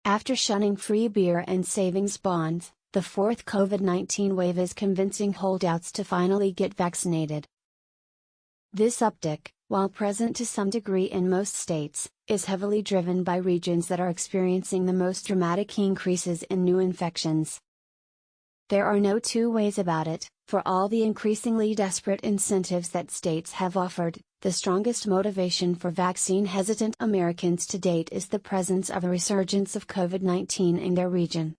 After shunning free beer and savings bonds, the fourth COVID-19 wave is convincing holdouts to finally get vaccinated. This uptick, while present to some degree in most states, is heavily driven by regions that are experiencing the most dramatic increases in new infections. There are no two ways about it. For all the increasingly desperate incentives that states have offered, the strongest motivation for vaccine-hesitant Americans to date is the presence of a resurgence of COVID-19 in their region.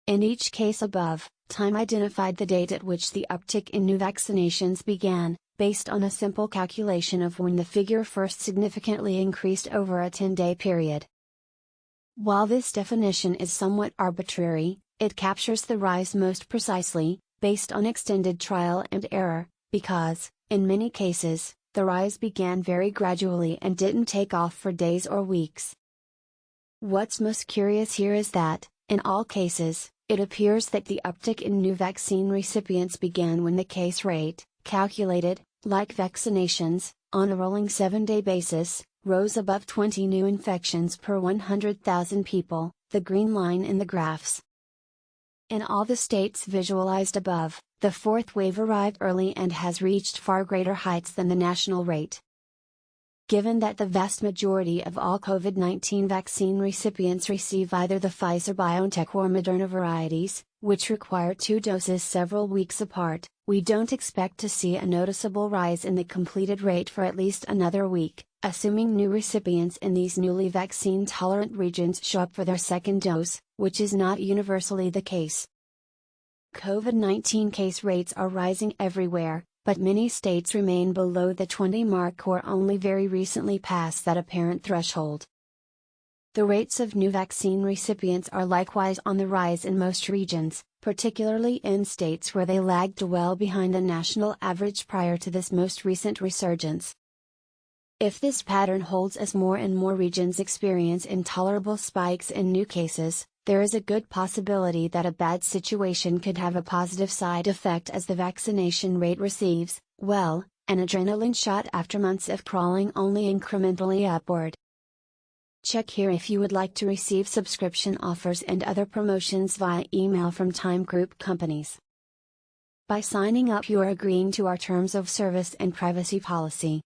In each case above, Time identified the date at which the uptick in new vaccinations began, based on a simple calculation of when the figure first significantly increased over a 10-day period. While this definition is somewhat arbitrary, it captures the rise most precisely, based on extended trial and error, because, in many cases, the rise began very gradually and didn't take off for days or weeks. What's most curious here is that, in all cases, it appears that the uptick in new vaccine recipients began when the case rate, calculated, like vaccinations, on a rolling 7-day basis, rose above 20 new infections per 100,000 people, the green line in the graphs. In all the states visualized above, the fourth wave arrived early and has reached far greater heights than the national rate. Given that the vast majority of all COVID-19 vaccine recipients receive either the Pfizer-BioNTech or Moderna varieties, which require 2 doses several weeks apart, we don't expect to see a noticeable rise in the completed rate for at least another week, assuming new recipients in these newly vaccine-tolerant regions show up for their second dose, which is not universally the case. COVID-19 case rates are rising everywhere, but many states remain below the 20 mark or only very recently past that apparent threshold. The rates of new vaccine recipients are likewise on the rise in most regions, particularly in states where they lagged well behind the national average prior to this most recent resurgence. If this pattern holds as more and more regions experience intolerable spikes in new cases, there is a good possibility that a bad situation could have a positive side effect as the vaccination rate receives, well, an adrenaline shot after months of crawling only incrementally upward. Check here if you would like to receive subscription offers and other promotions via email from Time Group companies. By signing up, you are agreeing to our terms of service and privacy policy.